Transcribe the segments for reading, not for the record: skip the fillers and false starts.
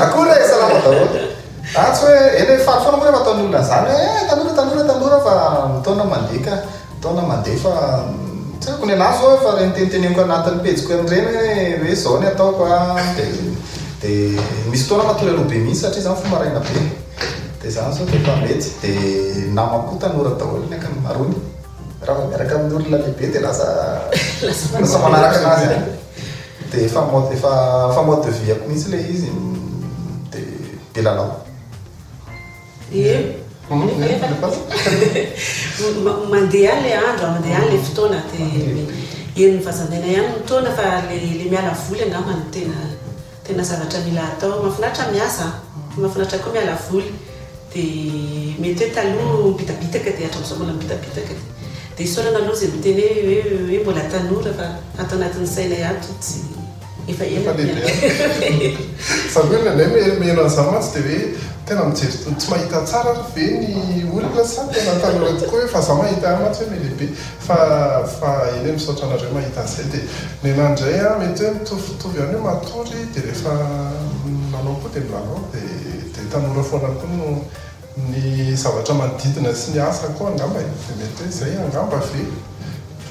Akory salama daholo. Tsy hoe eny faly foana moa rehefa ataon'olona zany hoe tanora fa taona mandeka taona mandeha fa tsy haiko ny anazy zao fa reniteniteneniko anatin'ny pejiko amin'ireny hoe zao ny ataoko dia misy taona matory aloha be mihitsy satria zany fomaraina be dia zany zao dia efa mety dia namako tanora daholo ny ankamaroany raha miaraka amin'ny olona lehibe dia lasa manaraka anazy any dia efa mode de vie ako mihitsy ilay izy dia be lalao. Mandeha le andro, mandeha le fotoana dia eny fazandaina ihany ny taona fa le miala voly angamba no tena zavatra mila atao. Mahafinaritra miasa, mahafinaritra koa miala voly dia mety hoe taloha bitabitaka dia hatramin'izao mbola mibitabitaka dia isaorana aloha izay miteny hoe mbola tanora fa atao anatin'ny saina ato tsy efa ela sabi hoe nandray miheno an'izany mantsy dia hoe tena mijery tsy mahita tsara ve ny olona sa tena tanora tokoa hoe fa za mahita mantsy hoe melehibe fa eny misaotra anareo mahita an'izay dia nenandray mety hoe mitovitovy ihany hoe matory dia rehefa nanao koa dia milalao dia tanora foana koa no ny zavatra manodidina sy ny asa koa angamba dia mety hoe izay angamba ve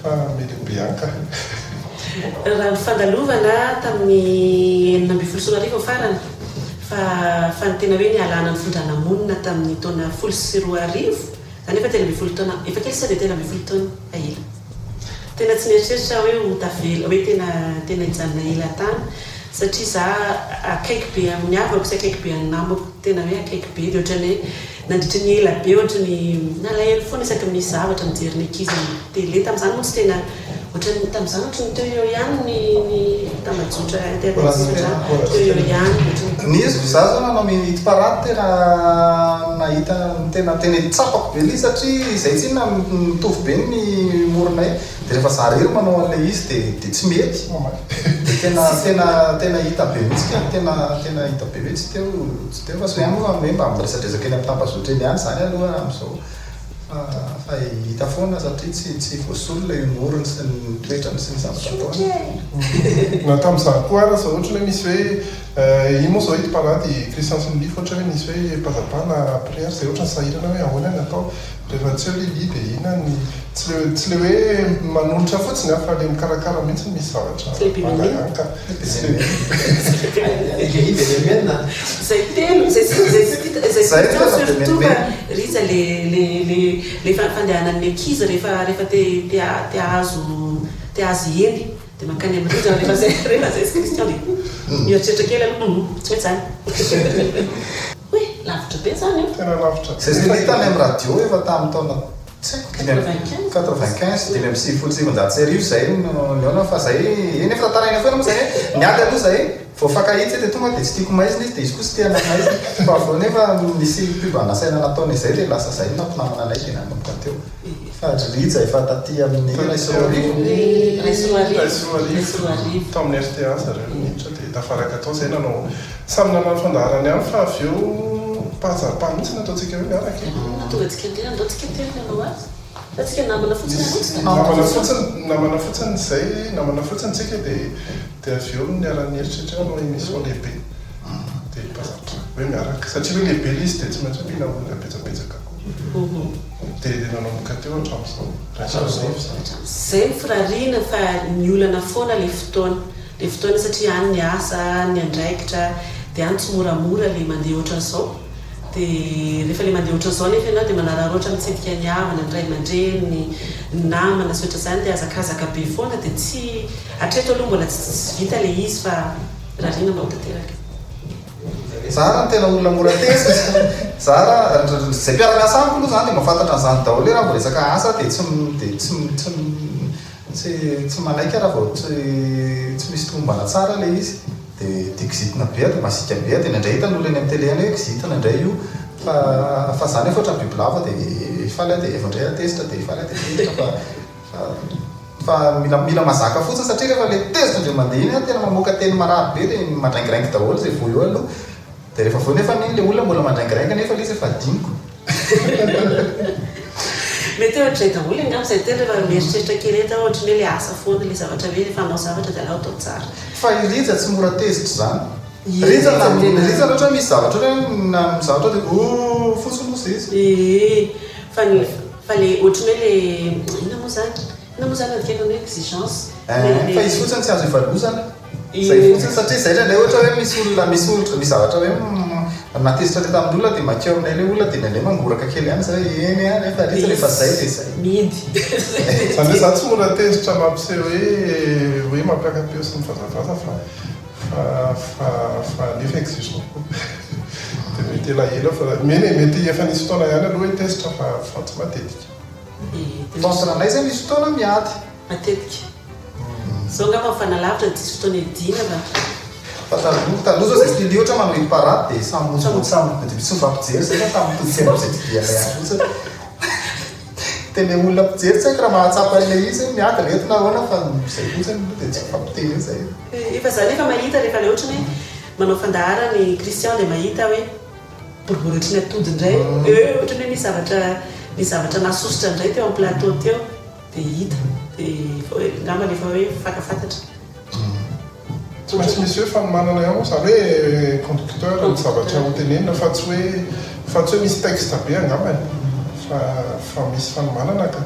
fa melehibe anka. Raha ny fandalovana tamin'ny 2024 farany fa ny tena hoe ny alana ny fondràna-monina tamin'ny taona 2024 zany efa tena 20 taona efa kely sa dia tena 20 taona ela tena tsy nieritreritra hoe ho tavela hoe tena hijanona ela tany satria za akaiky be amin'ny havako sy akaiky be amin'ny namako tena hoe akaiky be dia ohatrany hoe nandritry ny ela be ohatrany nalahelo foana isaky misy zavatra mijery ny ankizy tele tamin'izany moa tsy tena ohatrany tamin'izany ohatrany teo eo ihany ny tamajotra internet teo eo ihany nizy za zao nanao amin'ny hit parade tena nahita tena tsapako be ilay satria izay tsy na mitovy be ny moronay dia rehefa za rery manao an'ilay izy dia tsy mety dia tena hita be mihitsy tena hita be hoe tsy teo fa so ihany moa hoe mba miresadresaka eny amin'ny tambazotra eny ihany zany aloha amin'izao fa hita foana satria tsy voasolona io morony sy ny toetrany sy ny zavatra ataony. Na tamin'izany koa ara zao ohatra hoe misy hoe iny moa zao hit parady Christian sy ny lifo ohatra hoe misy hoe Pazzapa na prière izay ohatra ny sahirana hoe ahoana ny atao rehefa tsy eo lili dia ina ny tsy le hoe manolotra fotsiny fa le mikarakara mihitsy misy zavatra mangayanka zay telo zay surtout Rija le fandehanan'ny ankizy rehefa te azo eny dia mankany amin'ny Rija rehefa zay Christian dia mieritreritra kely aloha tsy mety zany hoe lavitra be zany tena lavitra zay nitany amin'ny radio efa tamin'ny taona 95 dia amin'ny 770 zay niona fa zay eny efa tantaraina foana moa zay hoe niady aloha zay vao fakahitsy dia tonga dia tsy tiako maizina izy dia izy koa sy tiana maizina fa avao nefa nisy mpivanasaina nataony izay dia lasa zay nampinamana anay dia nanomboka teo fa Rija efa taty amin'ny Raisoarivo tamin'ny RTA zareo mihitra dia tafaraka atao zay nanao samy nanao fandaharana ihany fa avy eo Pazzapa mihitsy nataontsika hoe miaraka natonga tsika tena andao tsika tena nanao azy fa tsika namana fotsiny namana fotsiny zay namana fotsiny tsika dia avy eo niarany heritritra anao émission lehibe dia Pazzapa hoe miaraka satria hoe lehibe izy dia tsy maintsy hoe mila olona betsabetsaka koa dia nanomboka teo hatramin'izao zay mifirariana fa ny olana foana le fotoana satria any ny asa ny andraikitra dia any tsy moramora le mandeha ohatran'izao dia rehefa le mandeha ohatran'izao nefa ianao dia manararoatra mitsidika ny havana ny ray aman-dreny ny namana sy ohatr'izany dia azakazaka be foana dia tsy hatreto aloha mbola tsy vita le izy fa rariana mba ho tanteraka zara ny tena olona mora tesy zara zay mpiara-miasa amiko aloha zany dia mahafantatra an'izany daholo hoe raha mbo resaka asa dia tsy manaiky raha vao tsy misy tombana tsara le izy dia kizitina be dia masika be dia nandray hitany olona eny amin'ny télé any hoe kizitina indray io fa zany efa ohatran'ny bibilava dia faly dia evandray atesitra dia faly dia tesitra fa mila mazaka fotsiny satria rehefa le tezitra indreo mandeha iny tena mamoaka teny marary be dia mandraingirangy daholo zay vo eo aloha dia rehefa vao nefa iny le olona mbola mandraingirangy nefa le izy efa diniko mety ohatray daholo angamba zay tena rehefa mieritreritra kely eta ohatry ny hoe le asa foana le zavatra hoe rehefa hanao zavatra dia alao atao tsara fa irija tsy mora tezitra zany rija ohatra misy zavatra na zavatra dia fotsinosy izy fa le ohatry hoe le ina moa zany adikena hoe exigence fa izy fotsiny tsy azo ivalozana zay fotsiny satria zay ndray ohatra hoe misy olona misy zavatra hoe natezitra le tamin'olona dia makeo aminay le olona dia nandray mangoraka kely ihany zay eny ihany efa ritra rehefa zay dia zay midy zany hoe za tsy mora tezitra mampiseho hoe mampiakapeo sy mivazavaza fa nefa exigent dia mety elaela fa mety efa nisy fotoana ihany aloha hoe tezitra fa tsy matetika fantananay zay misy fotoana miady matetika zao ngamba mifanalavitra disy fotoana edina fa taloha zao zay stily ohatra manao hit parade dia samymotsy mifampijery zay fa tamitotsena zay tidianay any fotsiny tena olona mpijery tsy haiko raha mahatsapa ilay izy miady retina ahoana fa zay fotsiny dia tsy mifampiteny zay efa zany efa mahita rehefa le ohatra ny manao fandahara ny Christian dia mahita hoe boriboritry ny atody indray ohatra ny ny zavatra nasositra indray teo amin'ny plateau teo dia hita dia ngamba rehefa hoe fakafantatra tsy maintsy misy hoe fanomanana ihany zany hoe conducteur ny zavatra hotenenina fa tsy hoe misy texte be angambany fa misy fanomanana ka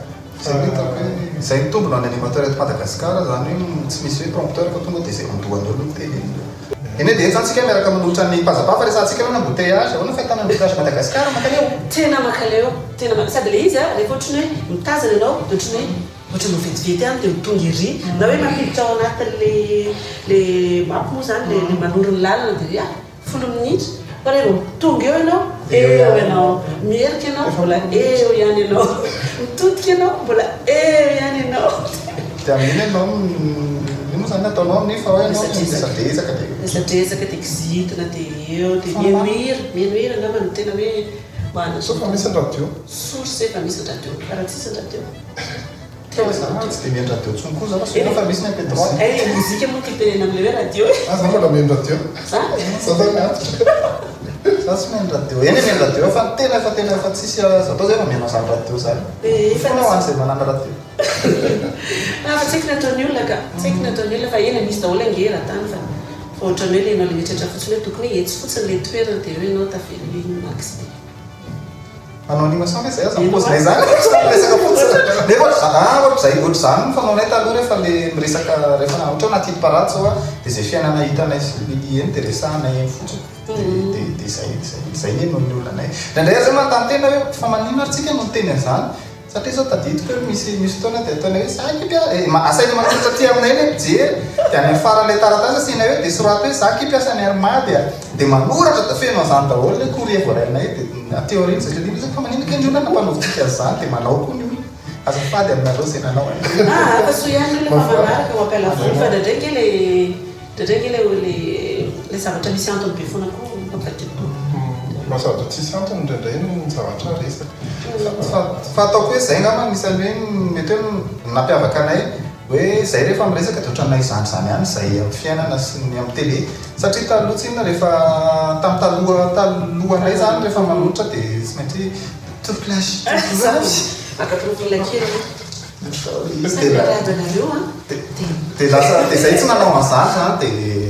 zay mitombona any animateur eto Madagasikara zany hoe tsy misy hoe prompteur fa tonga dia zay mandohan'olo mitenenina eny dia zany tsika miaraka manolotra ny Pazzapa fa resantsika aloha embouteillage ahoana fahitana embouteillage Madagasikara makaleo tena makaleo sady le izy rehefa ohatrany hoe mitazana ianao dia ohatrany hoe ohatry no vetivety any dia tonga ery na hoe mampiditra ao anatin'le mapy moa zany le manoro ny lalana dia 10 minitra fa rehefa tonga eo ianao ianao mierika ianao mbola eo ihany ianao mitodika ianao mbola eo ihany ianao dia amin'iny ianao ino zany nataonao amin'ny fa hoe ianao misadresaka dia kizitina dia eo dia mianohira angamba no tena hoe mana so fa misy ny radio source efa misy ny radio karaha tsisy ny radio tsy dia mieny radio tsony koa zany so fa misy ny pétrole mozika moa tipenena amin'le hoe radio za mbola mieny radio za zany antitra za tsy mieny radio eny mieny radio fa tena efa tsisy zatao zay efa mienao zany radio zany fonao any zay manana radio fa tsaiky nataony olona ka tsaiky nataony olona fa eny misy daholo angera tany fa ohatrany hoe le enao le mitratra fotsiny hoe tokony hoe etsy fotsiny le toerana dia hoe enao tafely accident manao animation zay aza mipozinay zany resaka fotsiny nefa ohatrzay ohatrzany fanaonay taloha rehefa le miresaka rehefa ohatra anaty hit parade zao dia zay fiainana hitanay eny dia resahanay eny fotsiny dia zay nenao ny olonanay ndraindray zay manontany tena hoe fa manino ary tsika no niteny an'izany satria zao tadidiko hoe misy fotoana dia ataonay hoe asainy manonatra ty aminay le mijery dia any farale taratasy asianay hoe dia soraty hoe za kipiasa ny armady dia manoratra da feno an'izany daholo le courrier voarainay dia théorie zay le fa maninaka indrona nampanovitika an'izany dia manao koa ny olona azafady aminareo zay nanao fa so ihany olona fa manaraka mampiala voly fa draindraiky le zavatra misy antony be foana koa mampakito mazavatra tsisy antony indraindray ny zavatra resaka fa ataoko hoe zay ngamba misany hoe mety hoe nampiavaka anay hoe zay rehefa miresaka dia ohatranay zany ihany zay amin'ny fiainana sy ny amin'ny télé satria taloha tsinona rehefa talohanay zany rehefa manotra dia sy maintsy toplage akatrofila kely dia lasa dia zay tsy nanao an'izany zany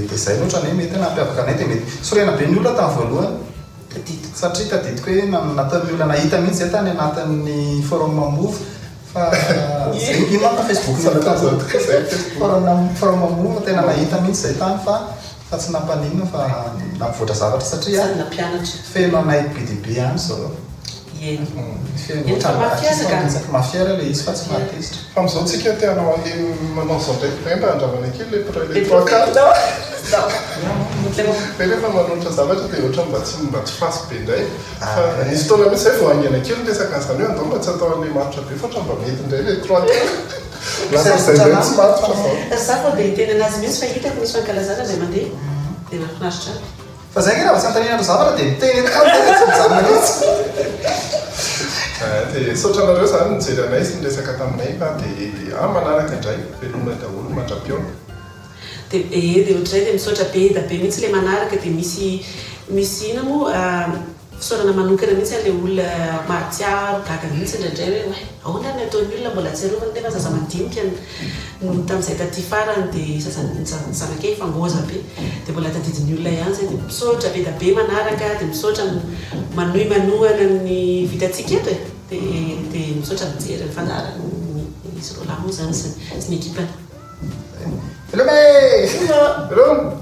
dia zay ohatrany hoe mety nampiavaka anay dia mety sorena be ny olona tamin'ny voalohany satria tadidiko hoe nataon'ny olona nahita mihitsy zay tany anatin'ny forum move fa ino manka Facebook forum move tena nahita mihitsy zay tany fa tsy nampaninona fa nampivoatra zavatra satria feno anay BDB any zao mafiara le izy fa tsy mahatezitra fa am'izao tsika tianao ale manao zao ndraiky renda andravana kely le rehefa manotra zavatra dia ohatra mba tsy fasy be indray fa nisy fotoana misy zay vao angena kely resaka an'izany hoe andao mba tsy atao an'le maritra be fa ohatra mba mety indray le 3 lasa zay zay tsy maritra za fa dia tena anazy mihitsy fa hitako misy fankalazana zay mandeha dia mahafinaritra fa zay nge raha tsy antanina zavatra dia miteny dia saotranareo zany nijery anay sy niresaka taminay fa dia manaraka indray velomna daholo mandrapio dia ohatray dia misaotra be da be mihitsy le manaraka dia misy ina moa fisaorana manokana mihitsy an'ilay olona mahatsiaro gaga mihitsy indraindray hoe ahoana ny ataon'ny olona mbola tsiarovana nefa zaza madinika no tamin'izay taty farany dia zanakay fangoza be dia mbola tadidin'ny olona ihany zay dia misaotra be da be manaraka dia misaotra manohana ny vitantsika eto e dia misaotra mijery ny fandaharana izy roa lamoa zany sy ny ekipany. Hello!